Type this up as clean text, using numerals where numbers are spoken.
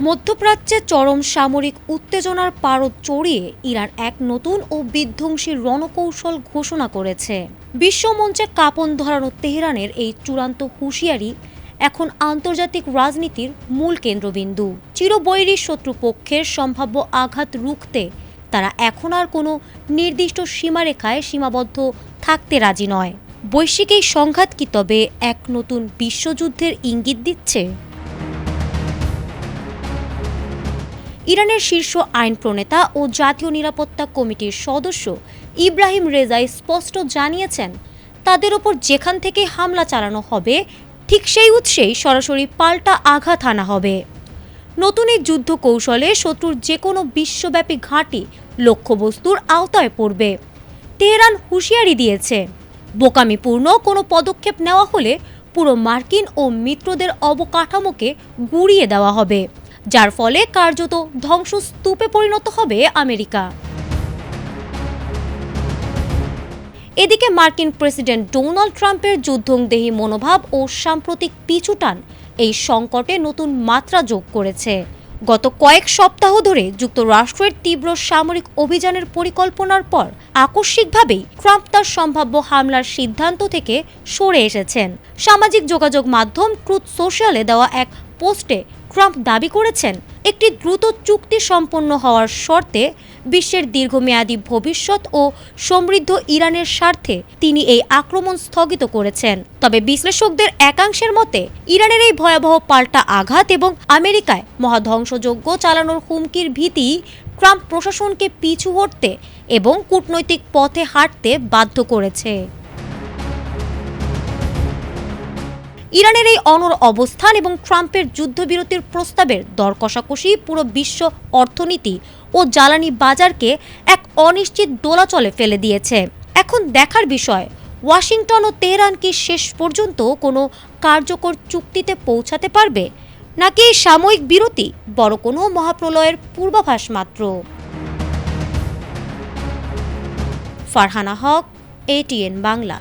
মধ্যপ্রাচ্যে চরম সামরিক উত্তেজনার পারদ চড়িয়ে ইরান এক নতুন ও বিধ্বংসী রণকৌশল ঘোষণা করেছে। বিশ্বমঞ্চে কাঁপন ধরানো তেহরানের এই চূড়ান্ত হুঁশিয়ারি এখন আন্তর্জাতিক রাজনীতির মূল কেন্দ্রবিন্দু। চিরবৈরী শত্রুপক্ষের সম্ভাব্য আঘাত রুখতে তারা এখন আর কোনো নির্দিষ্ট সীমারেখায় সীমাবদ্ধ থাকতে রাজি নয়। বৈশ্বিক এই সংঘাত কি তবে এক নতুন বিশ্বযুদ্ধের ইঙ্গিত দিচ্ছে? ইরানের শীর্ষ আইন প্রণেতা ও জাতীয় নিরাপত্তা কমিটির সদস্য ইব্রাহিম রেজাই স্পষ্ট জানিয়েছেন, তাদের ওপর যেখান থেকে হামলা চালানো হবে ঠিক সেই উৎসেই সরাসরি পাল্টা আঘাত হানা হবে। নতুন এই যুদ্ধ কৌশলে শত্রুর যে কোনো বিশ্বব্যাপী ঘাঁটি লক্ষ্যবস্তুর আওতায় পড়বে। তেহরান হুঁশিয়ারি দিয়েছে, বোকামিপূর্ণ কোনো পদক্ষেপ নেওয়া হলে পুরো মার্কিন ও মিত্রদের অবকাঠামোকে গুঁড়িয়ে দেওয়া হবে, যার ফলে কার্যত ধ্বংসস্তূপে পরিণত হবে আমেরিকা। এদিকে মার্কিন প্রেসিডেন্ট ডোনাল্ড ট্রাম্পের যুদ্ধংদেহী মনোভাব ও সাম্প্রতিক পিছুটান এই সংকটে নতুন মাত্রা যোগ করেছে। গত কয়েক সপ্তাহ ধরে যুক্তরাষ্ট্রের তীব্র সামরিক অভিযানের পরিকল্পনার পর আকস্মিকভাবেই ট্রাম্প তার সম্ভাব্য হামলার সিদ্ধান্ত থেকে সরে এসেছেন। সামাজিক যোগাযোগ মাধ্যম ট্রুথ সোশ্যালে দেওয়া এক পোস্টে ট্রাম্প দাবি করেছেন, একটি দ্রুত চুক্তি সম্পন্ন হওয়ার শর্তে বিশ্বের দীর্ঘমেয়াদী ভবিষ্যৎ ও সমৃদ্ধ ইরানের স্বার্থে তিনি এই আক্রমণ স্থগিত করেছেন। তবে বিশ্লেষকদের একাংশের মতে ইরানের এই ভয়াবহ পাল্টা আঘাত এবং আমেরিকায় মহাধ্বংসযজ্ঞ চালানোর হুমকির ভীতি ট্রাম্প প্রশাসনকে পিছু হটতে এবং কূটনৈতিক পথে হাঁটতে বাধ্য করেছে। ইরানের এই অনড় অবস্থান এবং ট্রাম্পের যুদ্ধবিরতির প্রস্তাবের দর কষাকষি পুরো বিশ্ব অর্থনীতি ও জ্বালানি বাজারকে এক অনিশ্চিত দোলাচলে ফেলে দিয়েছে। এখন দেখার বিষয়, ওয়াশিংটন ও তেহরান কি শেষ পর্যন্ত কোনো কার্যকর চুক্তিতে পৌঁছাতে পারবে, নাকি এই সাময়িক বিরতি বড় কোনো মহাপ্রলয়ের পূর্বাভাস মাত্র? ফারহানা হক, ATN বাংলা।